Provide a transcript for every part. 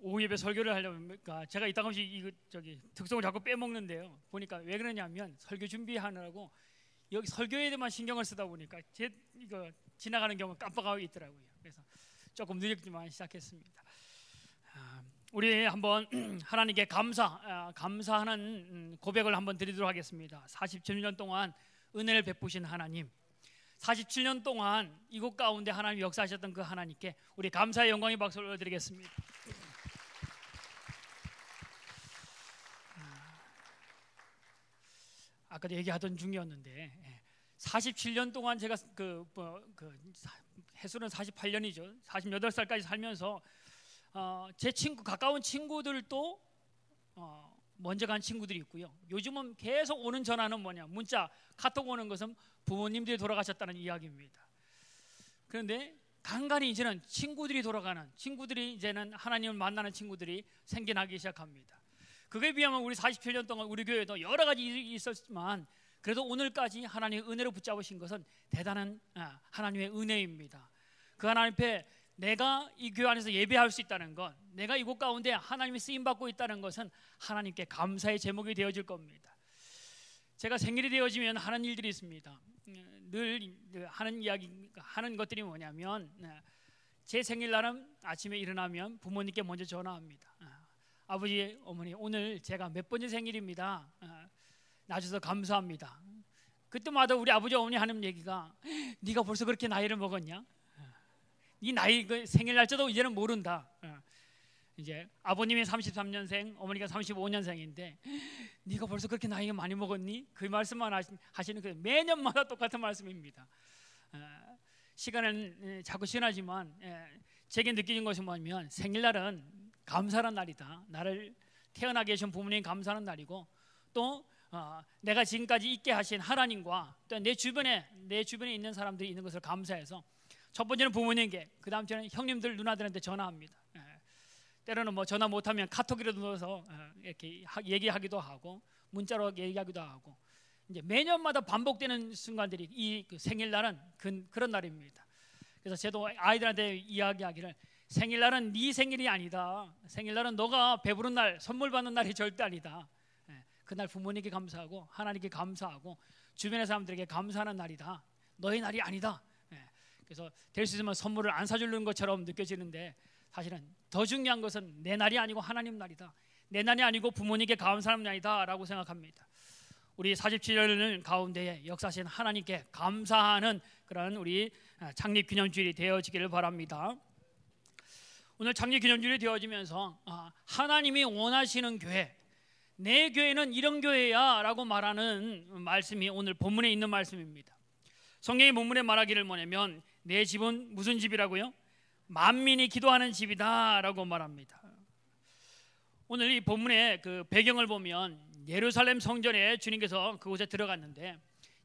오후 예배 설교를 하려니까 제가 이따금씩 이거 특성을 자꾸 빼먹는데요. 보니까 왜 그러냐면 설교 준비하느라고 여기 설교에 대해만 신경을 쓰다 보니까 이거 지나가는 경우 깜빡하고 있더라고요. 그래서 조금 늦었지만 시작했습니다. 우리 한번 하나님께 감사하는 고백을 한번 드리도록 하겠습니다. 47년 동안 은혜를 베푸신 하나님, 47년 동안 이곳 가운데 하나님 역사하셨던 그 하나님께 우리 감사의 영광의 박수를 올려드리겠습니다. 아까도 얘기하던 중이었는데 47년 동안 제가 해수는 48년이죠. 48살까지 살면서 제 가까운 친구들도 먼저 간 친구들이 있고요. 요즘은 계속 오는 전화는 문자, 카톡 오는 것은 부모님들이 돌아가셨다는 이야기입니다. 그런데 간간히 이제는 친구들이 이제는 하나님을 만나는 친구들이 생겨나기 시작합니다. 그에 비하면 우리 47년 동안 우리 교회도 여러 가지 일이 있었지만 그래도 오늘까지 하나님의 은혜로 붙잡으신 것은 대단한 하나님의 은혜입니다. 그 하나님 앞에 내가 이 교회 안에서 예배할 수 있다는 것, 내가 이곳 가운데 하나님의 쓰임받고 있다는 것은 하나님께 감사의 제목이 되어질 겁니다. 제가 생일이 되어지면 하는 일들이 있습니다. 늘 하는 것들이 뭐냐면 제 생일날은 아침에 일어나면 부모님께 먼저 전화합니다. 아버지, 어머니, 오늘 제가 몇 번째 생일입니다. 낳아주셔서 감사합니다. 그때마다 우리 아버지, 어머니 하는 얘기가 네가 벌써 그렇게 나이를 먹었냐? 네 나이 생일 날짜도 이제는 모른다. 이제 아버님이 33년생, 어머니가 35년생인데 네가 벌써 그렇게 나이가 많이 먹었니? 그 말씀만 하시는 그 매년마다 똑같은 말씀입니다. 시간은 자꾸 지나지만 제게 느끼는 것이 뭐냐면 생일날은 감사하는 날이다. 나를 태어나게 해준 부모님 감사하는 날이고 또 내가 지금까지 있게 하신 하나님과 또 내 주변에 있는 사람들이 있는 것을 감사해서 첫 번째는 부모님께, 그 다음 주에는 형님들, 누나들한테 전화합니다. 때로는 전화 못하면 카톡이라도 넣어서 이렇게 얘기하기도 하고 문자로 얘기하기도 하고 이제 매년마다 반복되는 순간들이 이 생일날은 그런 날입니다. 그래서 저도 아이들한테 이야기하기를 생일날은 네 생일이 아니다. 생일날은 너가 배부른 날, 선물 받는 날이 절대 아니다. 그날 부모님께 감사하고 하나님께 감사하고 주변의 사람들에게 감사하는 날이다. 너의 날이 아니다. 그래서 될 수 있으면 선물을 안 사주는 것처럼 느껴지는데 사실은 더 중요한 것은 내 날이 아니고 하나님 날이다. 내 날이 아니고 부모님께 감사하는 날이다 라고 생각합니다. 우리 47년 가운데에 역사하신 하나님께 감사하는 그런 우리 창립기념주일이 되어지기를 바랍니다. 오늘 창립기념주일이 되어지면서 하나님이 원하시는 교회, 내 교회는 이런 교회야 라고 말하는 말씀이 오늘 본문에 있는 말씀입니다. 성경의 본문에 말하기를 뭐냐면 내 집은 무슨 집이라고요? 만민이 기도하는 집이다 라고 말합니다. 오늘 이 본문의 그 배경을 보면 예루살렘 성전에 주님께서 그곳에 들어갔는데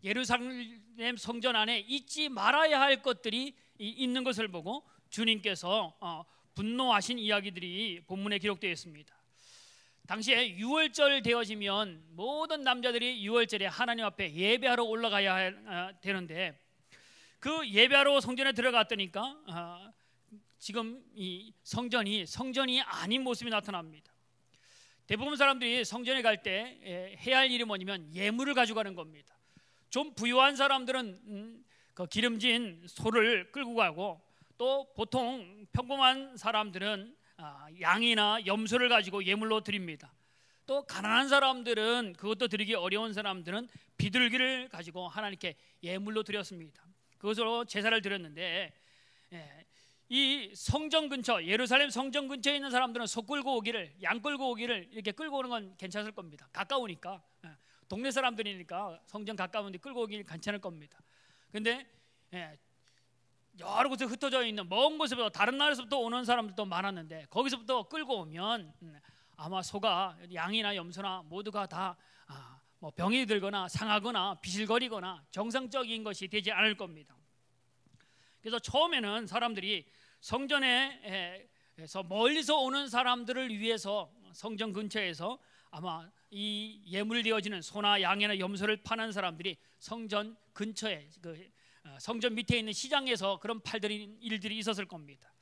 예루살렘 성전 안에 잊지 말아야 할 것들이 있는 것을 보고 주님께서 분노하신 이야기들이 본문에 기록되어 있습니다. 당시에 유월절 되어지면 모든 남자들이 유월절에 하나님 앞에 예배하러 올라가야 되는데 그 예배하러 성전에 들어갔더니까 지금 이 성전이 아닌 모습이 나타납니다. 대부분 사람들이 성전에 갈 때 해야 할 일이 뭐냐면 예물을 가져가는 겁니다. 좀 부유한 사람들은 그 기름진 소를 끌고 가고 또 보통 평범한 사람들은 양이나 염소를 가지고 예물로 드립니다. 또 가난한 사람들은, 그것도 드리기 어려운 사람들은 비둘기를 가지고 하나님께 예물로 드렸습니다. 그것으로 제사를 드렸는데 이 성전 근처, 예루살렘 성전 근처에 있는 사람들은 소 끌고 오기를, 양 끌고 오기를 이렇게 끌고 오는 건 괜찮을 겁니다. 가까우니까, 동네 사람들이니까 성전 가까운데 끌고 오기 괜찮을 겁니다. 근데 여러 곳에 흩어져 있는 먼 곳에부터, 다른 나라에서부터 오는 사람들도 많았는데 거기서부터 끌고 오면 아마 소가, 양이나 염소나 모두가 다 병이 들거나 상하거나 비실거리거나 정상적인 것이 되지 않을 겁니다. 그래서 처음에는 사람들이 성전에서 멀리서 오는 사람들을 위해서 성전 근처에서 아마 이 예물 되어지는 소나 양이나 염소를 파는 사람들이 성전 근처에 성전 밑에 있는 시장에서 그런 팔들인 일들이 있었을 겁니다.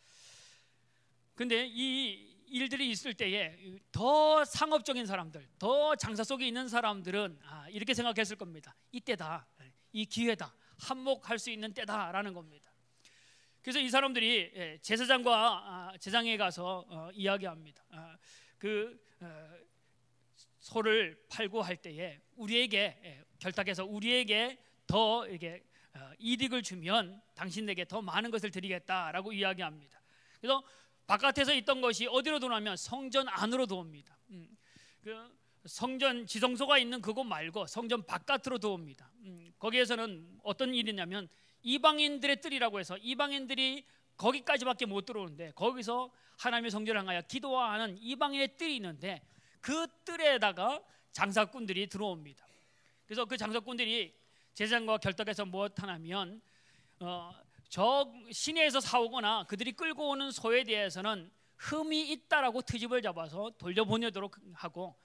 근데 이 일들이 있을 때에 더 상업적인 사람들, 더 장사 속에 있는 사람들은 이렇게 생각했을 겁니다. 이때다, 이 기회다, 한몫할 수 있는 때다라는 겁니다. 그래서 이 사람들이 제사장과 제장에 가서 이야기합니다. 소를 팔고 할 때에 우리에게 결탁해서 우리에게 더 이렇게 이득을 주면 당신에게 더 많은 것을 드리겠다라고 이야기합니다. 그래서 바깥에서 있던 것이 어디로 들어오냐면 성전 안으로 들어옵니다. 성전 지성소가 있는 그곳 말고 성전 바깥으로 들어옵니다. 거기에서는 어떤 일이냐면 이방인들의 뜰이라고 해서 이방인들이 거기까지밖에 못 들어오는데 거기서 하나님의 성전을 향하여 기도하는 이방인의 뜰이 있는데 그 뜰에다가 장사꾼들이 들어옵니다. 그래서 그 장사꾼들이 제사장과 결탁해서 무엇하냐면 저 시내에서 사오거나 그들이 끌고 오는 소에 대해서는 흠이 있다라고 트집을 잡아서 돌려보내도록 하고,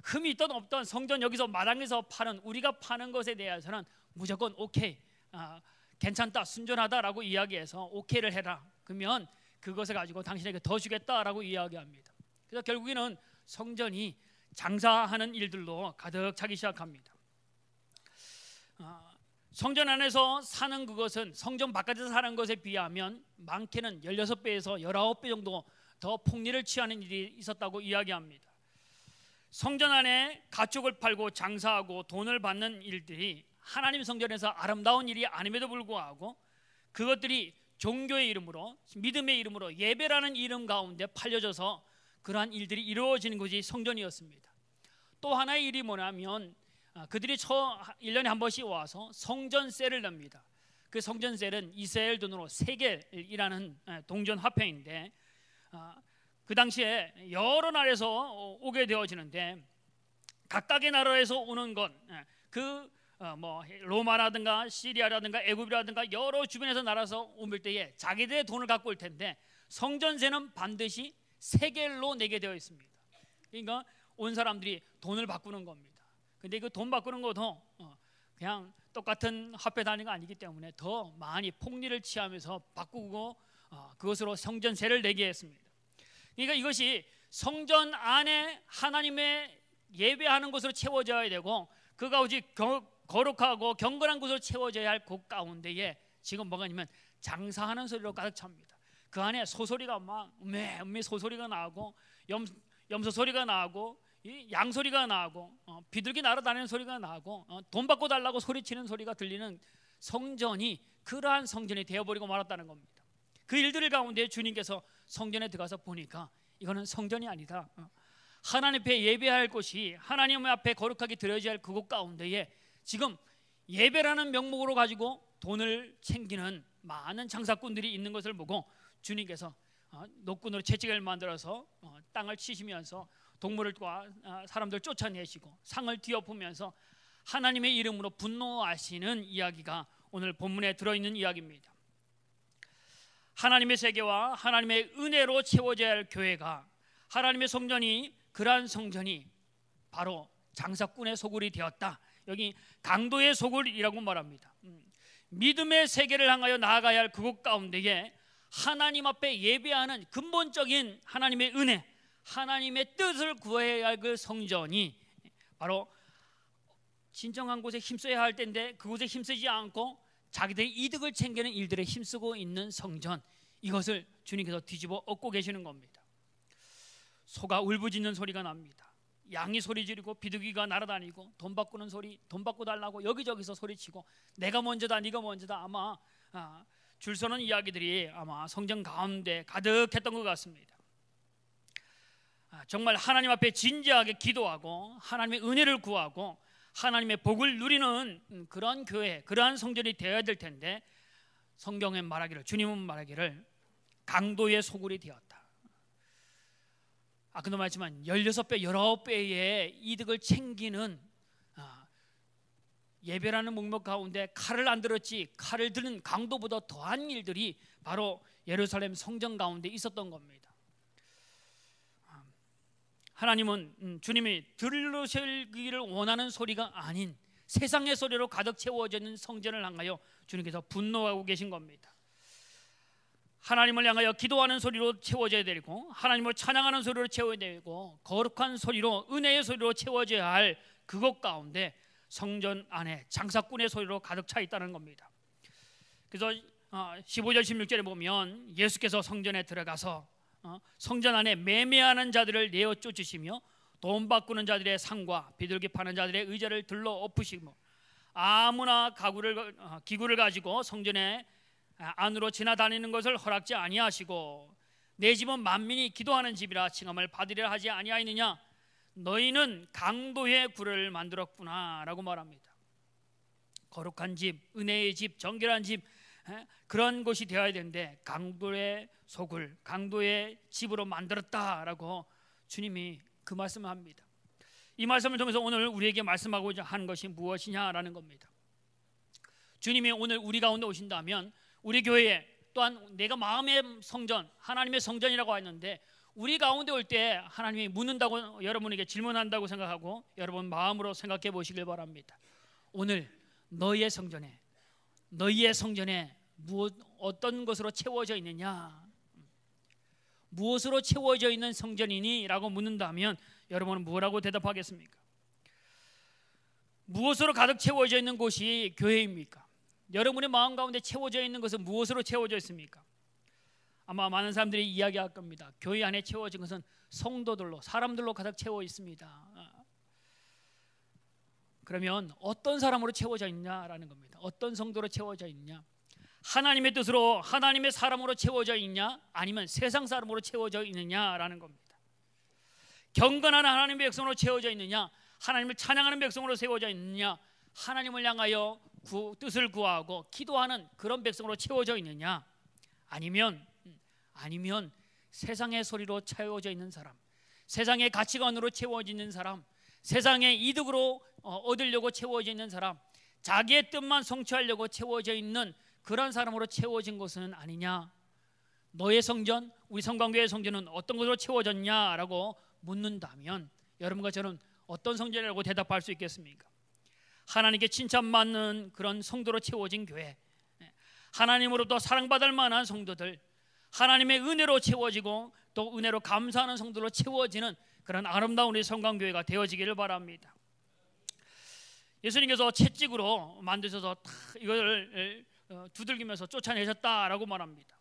흠이 있든 없든 성전 여기서 마당에서 파는 우리가 파는 것에 대해서는 무조건 오케이, 괜찮다, 순전하다라고 이야기해서 오케이를 해라. 그러면 그것을 가지고 당신에게 더 주겠다라고 이야기합니다. 그래서 결국에는 성전이 장사하는 일들로 가득 차기 시작합니다. 성전 안에서 사는 그것은 성전 바깥에서 사는 것에 비하면 많게는 16배에서 19배 정도 더 폭리를 취하는 일이 있었다고 이야기합니다. 성전 안에 가축을 팔고 장사하고 돈을 받는 일들이 하나님 성전에서 아름다운 일이 아님에도 불구하고 그것들이 종교의 이름으로, 믿음의 이름으로, 예배라는 이름 가운데 팔려져서 그러한 일들이 이루어지는 것이 성전이었습니다. 또 하나의 일이 뭐냐면 그들이 1년에 한 번씩 와서 성전세를 냅니다. 그 성전세는 이스라엘 돈으로 세겔이라는 동전 화폐인데 그 당시에 여러 나라에서 오게 되어지는데 각각의 나라에서 오는 건 로마라든가 시리아라든가 애굽이라든가 여러 주변에서 나라에서 올 때에 자기들의 돈을 갖고 올 텐데 성전세는 반드시 세겔로 내게 되어 있습니다. 그러니까 온 사람들이 돈을 바꾸는 겁니다. 근데 그 돈 바꾸는 것도 그냥 똑같은 화폐 단위가 아니기 때문에 더 많이 폭리를 취하면서 바꾸고 그것으로 성전세를 내게 했습니다. 그러니까 이것이 성전 안에 하나님의 예배하는 곳으로 채워져야 되고 그가 오직 거룩하고 경건한 곳으로 채워져야 할 곳 가운데에 지금 뭐가 있냐면 장사하는 소리로 가득 찹니다. 그 안에 소소리가 막 음메 소소리가 나고 염소 소리가 나고 양 소리가 나고 비둘기 날아다니는 소리가 나고 돈 받고 달라고 소리치는 소리가 들리는 성전이 그러한 성전이 되어버리고 말았다는 겁니다. 그 일들 가운데 주님께서 성전에 들어가서 보니까 이거는 성전이 아니다. 하나님 앞에 예배할 곳이 하나님 앞에 거룩하게 드려져야 할 그곳 가운데에 지금 예배라는 명목으로 가지고 돈을 챙기는 많은 장사꾼들이 있는 것을 보고 주님께서 노끈으로 채찍을 만들어서 땅을 치시면서 동물과 사람들 쫓아내시고 상을 뒤엎으면서 하나님의 이름으로 분노하시는 이야기가 오늘 본문에 들어있는 이야기입니다. 하나님의 세계와 하나님의 은혜로 채워져야 할 교회가, 하나님의 성전이, 그러한 성전이 바로 장사꾼의 소굴이 되었다. 여기 강도의 소굴이라고 말합니다. 믿음의 세계를 향하여 나아가야 할 그곳 가운데에 하나님 앞에 예배하는 근본적인 하나님의 은혜, 하나님의 뜻을 구해야 할 그 성전이 바로 진정한 곳에 힘써야 할 때인데 그곳에 힘쓰지 않고 자기들의 이득을 챙기는 일들에 힘쓰고 있는 성전, 이것을 주님께서 뒤집어 엎고 계시는 겁니다. 소가 울부짖는 소리가 납니다. 양이 소리 지르고 비둘기가 날아다니고 돈 바꾸는 소리, 돈 바꿔 달라고 여기저기서 소리치고 내가 먼저다 네가 먼저다, 아마 줄 서는 이야기들이 아마 성전 가운데 가득했던 것 같습니다. 정말 하나님 앞에 진지하게 기도하고 하나님의 은혜를 구하고 하나님의 복을 누리는 그런 교회, 그러한 성전이 되어야 될 텐데 성경에 말하기를, 주님은 말하기를 강도의 소굴이 되었다. 아까도 말했지만 16배, 19배의 이득을 챙기는 예배라는 목록 가운데 칼을 안 들었지 칼을 드는 강도보다 더한 일들이 바로 예루살렘 성전 가운데 있었던 겁니다. 하나님은 주님이 들으시기를 원하는 소리가 아닌 세상의 소리로 가득 채워져 있는 성전을 향하여 주님께서 분노하고 계신 겁니다. 하나님을 향하여 기도하는 소리로 채워져야 되고, 하나님을 찬양하는 소리로 채워야 되고, 거룩한 소리로, 은혜의 소리로 채워져야 할 그것 가운데 성전 안에 장사꾼의 소리로 가득 차 있다는 겁니다. 그래서 15절 16절에 보면 예수께서 성전에 들어가서 성전 안에 매매하는 자들을 내어 쫓으시며 돈 바꾸는 자들의 상과 비둘기 파는 자들의 의자를 들러 엎으시고 아무나 기구를 가지고 성전에 안으로 지나다니는 것을 허락지 아니하시고 내 집은 만민이 기도하는 집이라 칭함을 받으리라 하지 아니하였느냐. 너희는 강도의 굴을 만들었구나 라고 말합니다. 거룩한 집, 은혜의 집, 정결한 집, 그런 곳이 되어야 되는데 강도의 소굴, 강도의 집으로 만들었다라고 주님이 그 말씀을 합니다. 이 말씀을 통해서 오늘 우리에게 말씀하고자 하는 것이 무엇이냐라는 겁니다. 주님이 오늘 우리 가운데 오신다면 우리 교회에, 또한 내가 마음의 성전, 하나님의 성전이라고 했는데 우리 가운데 올 때 하나님이 묻는다고, 여러분에게 질문한다고 생각하고 여러분 마음으로 생각해 보시길 바랍니다. 오늘 너희의 성전에 어떤 것으로 채워져 있느냐, 무엇으로 채워져 있는 성전이니? 라고 묻는다면 여러분은 뭐라고 대답하겠습니까? 무엇으로 가득 채워져 있는 곳이 교회입니까? 여러분의 마음 가운데 채워져 있는 것은 무엇으로 채워져 있습니까? 아마 많은 사람들이 이야기할 겁니다. 교회 안에 채워진 것은 성도들로, 사람들로 가득 채워 있습니다. 그러면 어떤 사람으로 채워져 있냐라는 겁니다. 어떤 성도로 채워져 있냐? 하나님의 뜻으로, 하나님의 사람으로 채워져 있냐? 아니면 세상 사람으로 채워져 있느냐라는 겁니다. 경건한 하나님의 백성으로 채워져 있느냐? 하나님을 찬양하는 백성으로 세워져 있느냐? 하나님을 향하여 뜻을 구하고 기도하는 그런 백성으로 채워져 있느냐? 아니면 세상의 소리로 채워져 있는 사람, 세상의 가치관으로 채워져 있는 사람, 세상의 이득으로 얻으려고 채워져 있는 사람, 자기의 뜻만 성취하려고 채워져 있는 그런 사람으로 채워진 것은 아니냐? 너의 성전, 우리 성광교회의 성전은 어떤 것으로 채워졌냐라고 묻는다면 여러분과 저는 어떤 성전이라고 대답할 수 있겠습니까? 하나님께 칭찬받는 그런 성도로 채워진 교회, 하나님으로부터 사랑받을 만한 성도들, 하나님의 은혜로 채워지고 또 은혜로 감사하는 성도로 채워지는 그런 아름다운 우리 성광교회가 되어지기를 바랍니다. 예수님께서 채찍으로 만드셔서 이걸 두들기면서 쫓아내셨다라고 말합니다.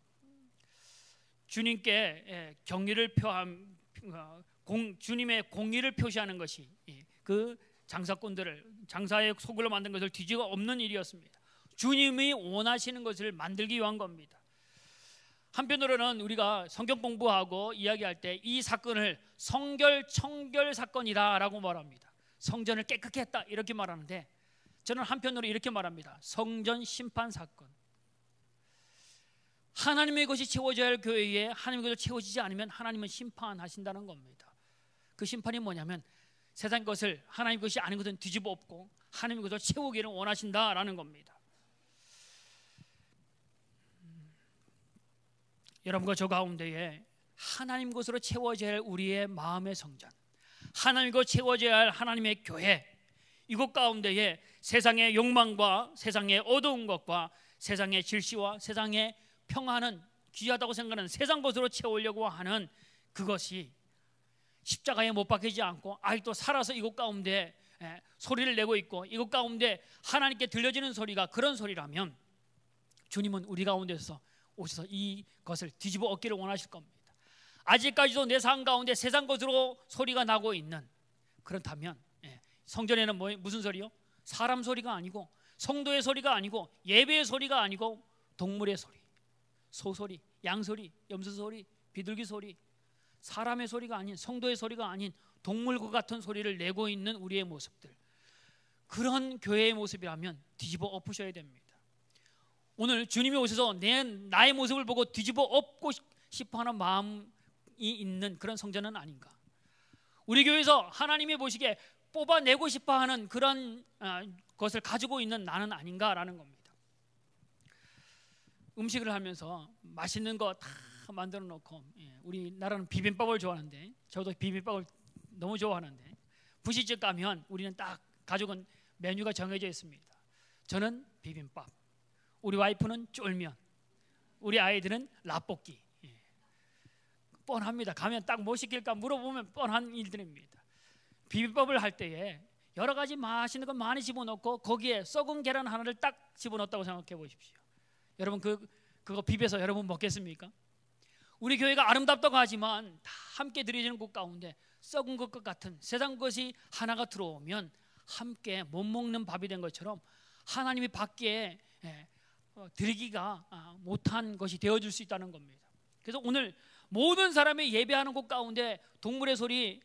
주님께 주님의 공의를 표시하는 것이 그 장사의 소굴로 만든 것을 뒤지고 없는 일이었습니다. 주님이 원하시는 것을 만들기 위한 겁니다. 한편으로는 우리가 성경 공부하고 이야기할 때 이 사건을 성결 청결 사건이다라고 말합니다. 성전을 깨끗게 했다 이렇게 말하는데 저는 한편으로 이렇게 말합니다. 성전 심판 사건. 하나님의 것이 채워져야 할 교회에 하나님의 것이 채워지지 않으면 하나님은 심판하신다는 겁니다. 그 심판이 뭐냐면 세상 것을, 하나님 것이 아닌 것은 뒤집어 엎고 하나님의 것을 채우기를 원하신다라는 겁니다. 여러분과 저 가운데에 하나님 것으로 채워져야 할 우리의 마음의 성전, 하나님 것 채워져야 할 하나님의 교회, 이곳 가운데에 세상의 욕망과 세상의 어두운 것과 세상의 질시와 세상의 평화는 귀하다고 생각하는 세상 것으로 채우려고 하는 그것이 십자가에 못 박히지 않고 아직도 살아서 이곳 가운데 소리를 내고 있고 이곳 가운데 하나님께 들려지는 소리가 그런 소리라면 주님은 우리 가운데서 오셔서 이것을 뒤집어 엎기를 원하실 겁니다. 아직까지도 내 삶 가운데 세상 것으로 소리가 나고 있는, 그렇다면 성전에는 무슨 소리요? 사람 소리가 아니고 성도의 소리가 아니고 예배의 소리가 아니고 동물의 소리, 소소리, 양소리, 염소소리, 비둘기 소리, 사람의 소리가 아닌, 성도의 소리가 아닌 동물과 같은 소리를 내고 있는 우리의 모습들, 그런 교회의 모습이라면 뒤집어 엎으셔야 됩니다. 오늘 주님이 오셔서 나의 모습을 보고 뒤집어 엎고 싶어하는 마음이 있는 그런 성전은 아닌가? 우리 교회에서 하나님이 보시기에 뽑아내고 싶어하는 그런 것을 가지고 있는 나는 아닌가라는 겁니다. 음식을 하면서 맛있는 거 다 만들어 놓고, 우리나라는 비빔밥을 좋아하는데 저도 비빔밥을 너무 좋아하는데 부시집 가면 우리는 딱 가족은 메뉴가 정해져 있습니다. 저는 비빔밥, 우리 와이프는 쫄면, 우리 아이들은 라볶이. 뻔합니다. 가면 딱 뭐 시킬까 물어보면 뻔한 일들입니다. 비빔밥을 할 때에 여러 가지 맛있는 거 많이 집어넣고 거기에 썩은 계란 하나를 딱 집어넣었다고 생각해 보십시오. 여러분 그거 비벼서 여러분 먹겠습니까? 우리 교회가 아름답다고 하지만 다 함께 드려지는 것 가운데 썩은 것과 같은 세상 것이 하나가 들어오면 함께 못 먹는 밥이 된 것처럼 하나님이 밖에 드리기가 못한 것이 되어줄 수 있다는 겁니다. 그래서 오늘 모든 사람이 예배하는 곳 가운데 동물의 소리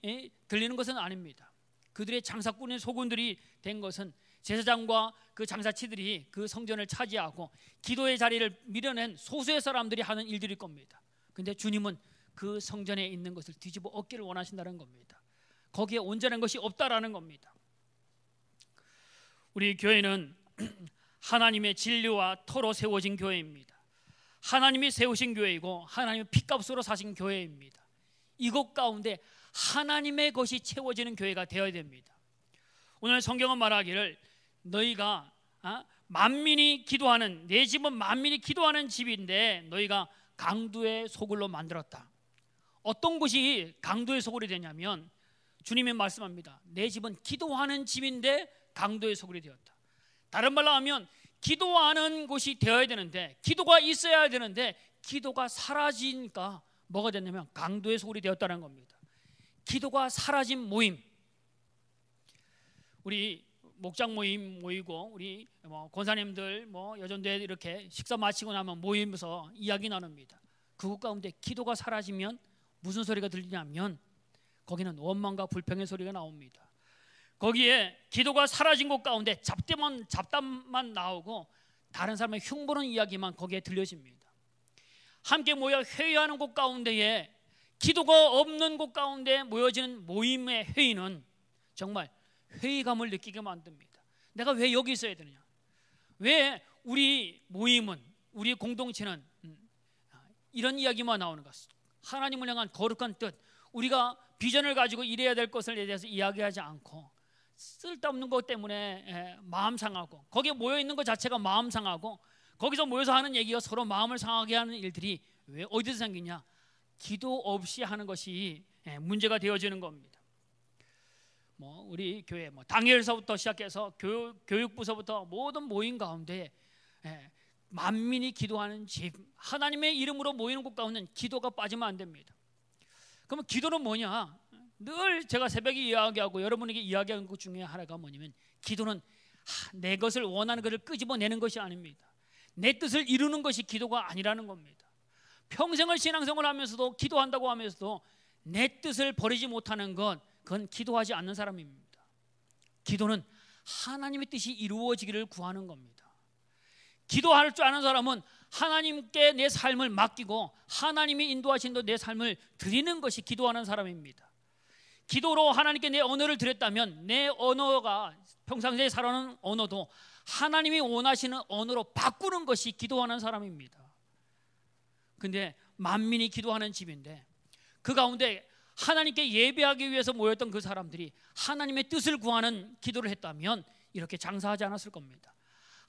들리는 것은 아닙니다. 그들의 장사꾼의 소군들이 된 것은 제사장과 그 장사치들이 그 성전을 차지하고 기도의 자리를 밀어낸 소수의 사람들이 하는 일들일 겁니다. 근데 주님은 그 성전에 있는 것을 뒤집어 엎기를 원하신다는 겁니다. 거기에 온전한 것이 없다라는 겁니다. 우리 교회는 하나님의 진리와 터로 세워진 교회입니다. 하나님이 세우신 교회이고 하나님의 피값으로 사신 교회입니다. 이곳 가운데 하나님의 것이 채워지는 교회가 되어야 됩니다. 오늘 성경은 말하기를 너희가 만민이 기도하는, 내 집은 만민이 기도하는 집인데 너희가 강도의 소굴로 만들었다. 어떤 것이 강도의 소굴이 되냐면 주님이 말씀합니다. 내 집은 기도하는 집인데 강도의 소굴이 되었다. 다른 말로 하면 기도하는 곳이 되어야 되는데, 기도가 있어야 되는데 기도가 사라지니까 뭐가 됐냐면 강도의 소굴이 되었다는 겁니다. 기도가 사라진 모임, 우리 목장 모임 모이고 우리 권사님들 여전대 이렇게 식사 마치고 나면 모이면서 이야기 나눕니다. 그곳 가운데 기도가 사라지면 무슨 소리가 들리냐면 거기는 원망과 불평의 소리가 나옵니다. 거기에 기도가 사라진 곳 가운데 잡담만 나오고 다른 사람의 흉보는 이야기만 거기에 들려집니다. 함께 모여 회의하는 곳 가운데에 기도가 없는 곳 가운데 모여지는 모임의 회의는 정말 회의감을 느끼게 만듭니다. 내가 왜 여기 있어야 되느냐? 왜 우리 모임은, 우리 공동체는 이런 이야기만 나오는 것? 하나님을 향한 거룩한 뜻, 우리가 비전을 가지고 이래야 될 것을 대해서 이야기하지 않고 쓸데없는 것 때문에 마음 상하고, 거기에 모여있는 것 자체가 마음 상하고, 거기서 모여서 하는 얘기가 서로 마음을 상하게 하는 일들이 왜 어디서 생기냐? 기도 없이 하는 것이 문제가 되어지는 겁니다. 우리 교회 당일서부터 시작해서 교육부서부터 모든 모임 가운데 만민이 기도하는 집, 하나님의 이름으로 모이는 곳 가운데는 기도가 빠지면 안 됩니다. 그러면 기도는 뭐냐? 늘 제가 새벽에 이야기하고 여러분에게 이야기하는 것 중에 하나가 뭐냐면 기도는 내 것을 원하는 것을 끄집어내는 것이 아닙니다. 내 뜻을 이루는 것이 기도가 아니라는 겁니다. 평생을 신앙생활을 하면서도 기도한다고 하면서도 내 뜻을 버리지 못하는 건 그건 기도하지 않는 사람입니다. 기도는 하나님의 뜻이 이루어지기를 구하는 겁니다. 기도할 줄 아는 사람은 하나님께 내 삶을 맡기고 하나님이 인도하신 대로 내 삶을 드리는 것이 기도하는 사람입니다. 기도로 하나님께 내 언어를 드렸다면 내 언어가 평상시에 살아오는 언어도 하나님이 원하시는 언어로 바꾸는 것이 기도하는 사람입니다. 근데 만민이 기도하는 집인데 그 가운데 하나님께 예배하기 위해서 모였던 그 사람들이 하나님의 뜻을 구하는 기도를 했다면 이렇게 장사하지 않았을 겁니다.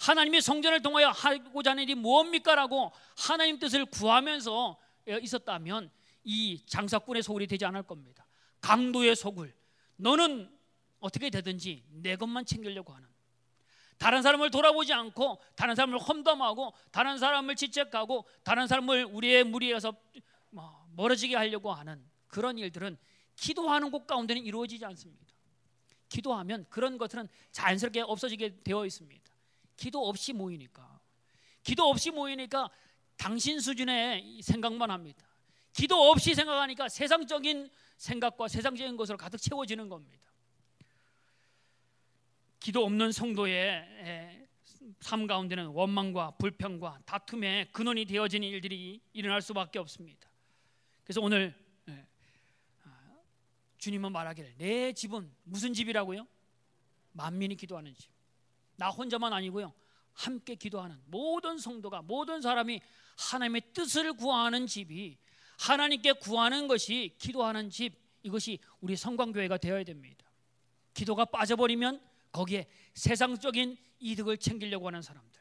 하나님의 성전을 통하여 하고자 하는 일이 무엇입니까? 라고 하나님 뜻을 구하면서 있었다면 이 장사꾼의 소굴이 되지 않을 겁니다. 강도의 소굴, 너는 어떻게 되든지 내 것만 챙기려고 하는, 다른 사람을 돌아보지 않고 다른 사람을 험담하고 다른 사람을 지적하고 다른 사람을 우리의 무리에서 멀어지게 하려고 하는 그런 일들은 기도하는 곳 가운데는 이루어지지 않습니다. 기도하면 그런 것들은 자연스럽게 없어지게 되어 있습니다. 기도 없이 모이니까 당신 수준의 생각만 합니다. 기도 없이 생각하니까 세상적인 생각과 세상적인 것으로 가득 채워지는 겁니다. 기도 없는 성도의 삶 가운데는 원망과 불평과 다툼의 근원이 되어지는 일들이 일어날 수밖에 없습니다. 그래서 오늘 주님은 말하기를 내 집은 무슨 집이라고요? 만민이 기도하는 집. 나 혼자만 아니고요, 함께 기도하는 모든 성도가, 모든 사람이 하나님의 뜻을 구하는 집이, 하나님께 구하는 것이 기도하는 집, 이것이 우리 성광교회가 되어야 됩니다. 기도가 빠져버리면 거기에 세상적인 이득을 챙기려고 하는 사람들,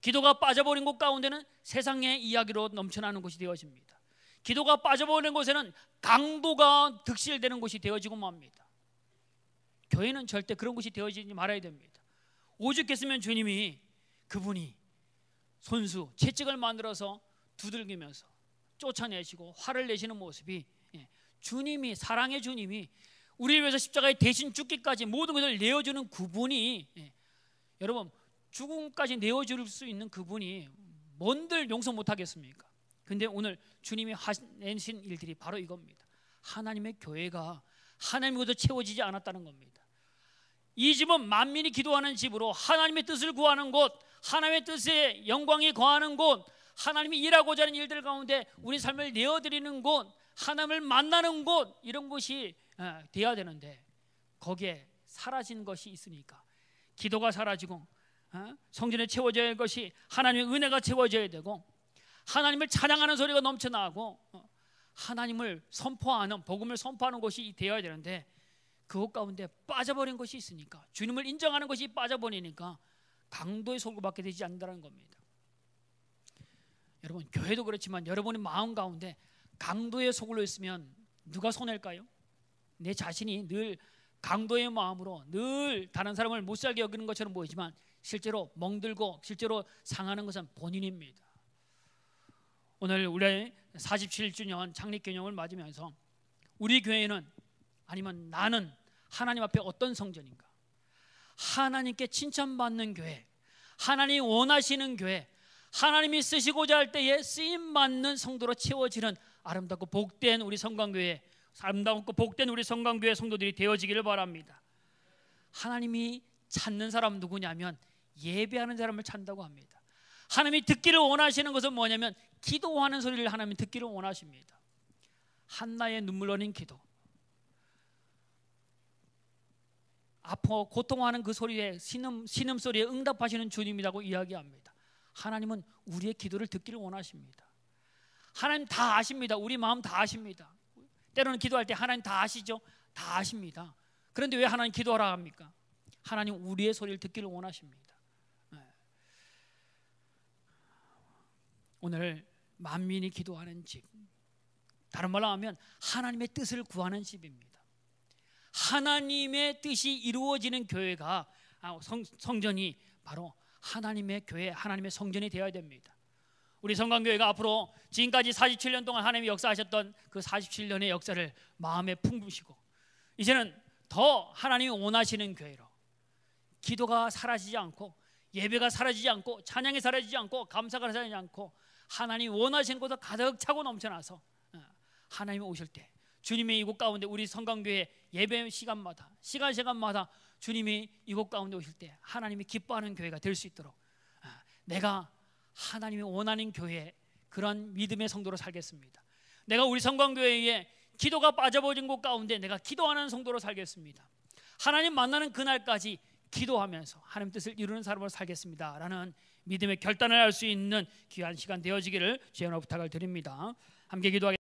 기도가 빠져버린 곳 가운데는 세상의 이야기로 넘쳐나는 곳이 되어집니다. 기도가 빠져버린 곳에는 강도가 득실되는 곳이 되어지고 맙니다. 교회는 절대 그런 곳이 되어지지 말아야 됩니다. 오죽했으면 주님이 그분이 손수 채찍을 만들어서 두들기면서 쫓아내시고 화를 내시는 모습이, 주님이, 사랑의 주님이 우리를 위해서 십자가에 대신 죽기까지 모든 것을 내어주는 그분이, 여러분 죽음까지 내어줄 수 있는 그분이 뭔들 용서 못하겠습니까? 근데 오늘 주님이 하신 일들이 바로 이겁니다. 하나님의 교회가 하나님으로부터 채워지지 않았다는 겁니다. 이 집은 만민이 기도하는 집으로 하나님의 뜻을 구하는 곳, 하나님의 뜻에 영광이 거하는 곳, 하나님이 일하고자 하는 일들 가운데 우리 삶을 내어드리는 곳, 하나님을 만나는 곳, 이런 곳이 돼야 되는데 거기에 사라진 것이 있으니까 기도가 사라지고 성전에 채워져야 할 것이 하나님의 은혜가 채워져야 되고 하나님을 찬양하는 소리가 넘쳐나고 하나님을 선포하는, 복음을 선포하는 것이 되어야 되는데 그것 가운데 빠져버린 것이 있으니까, 주님을 인정하는 것이 빠져버리니까 강도의 속을 받게 되지 않는다는 겁니다. 여러분 교회도 그렇지만 여러분의 마음 가운데 강도의 속으로 있으면 누가 손해일까요? 내 자신이 늘 강도의 마음으로 늘 다른 사람을 못 살게 여기는 것처럼 보이지만 실제로 멍들고 실제로 상하는 것은 본인입니다. 오늘 우리 47주년 창립기념을 맞으면서 우리 교회는, 아니면 나는 하나님 앞에 어떤 성전인가? 하나님께 칭찬받는 교회, 하나님이 원하시는 교회, 하나님이 쓰시고자 할 때에 쓰임받는 성도로 채워지는 아름답고 복된 우리 성광교회, 아름답고 복된 우리 성광교회 성도들이 되어지기를 바랍니다. 하나님이 찾는 사람 누구냐면 예배하는 사람을 찾는다고 합니다. 하나님이 듣기를 원하시는 것은 뭐냐면 기도하는 소리를 하나님이 듣기를 원하십니다. 한나의 눈물 흘린 기도, 아파 고통하는 그 소리에 신음소리에 응답하시는 주님이라고 이야기합니다. 하나님은 우리의 기도를 듣기를 원하십니다. 하나님 다 아십니다. 우리 마음 다 아십니다. 때로는 기도할 때 하나님 다 아시죠? 다 아십니다. 그런데 왜 하나님 기도하라 합니까? 하나님 우리의 소리를 듣기를 원하십니다. 오늘 만민이 기도하는 집, 다른 말로 하면 하나님의 뜻을 구하는 집입니다. 하나님의 뜻이 이루어지는 교회가, 성전이 바로 하나님의 교회, 하나님의 성전이 되어야 됩니다. 우리 성광교회가 앞으로 지금까지 47년 동안 하나님이 역사하셨던 그 47년의 역사를 마음에 품으시고 이제는 더 하나님이 원하시는 교회로, 기도가 사라지지 않고 예배가 사라지지 않고 찬양이 사라지지 않고 감사가 사라지지 않고 하나님이 원하시는 곳에 가득 차고 넘쳐나서 하나님이 오실 때 주님의 이곳 가운데 우리 성광교회 예배 시간마다 주님이 이곳 가운데 오실 때 하나님이 기뻐하는 교회가 될 수 있도록 내가 하나님이 원하는 교회, 그런 믿음의 성도로 살겠습니다. 내가 우리 성광교회에 기도가 빠져버린 곳 가운데 내가 기도하는 성도로 살겠습니다. 하나님 만나는 그날까지 기도하면서 하나님 뜻을 이루는 사람으로 살겠습니다 라는 믿음의 결단을 할 수 있는 귀한 시간 되어지기를 주의 부탁을 드립니다. 함께 기도하겠습니다.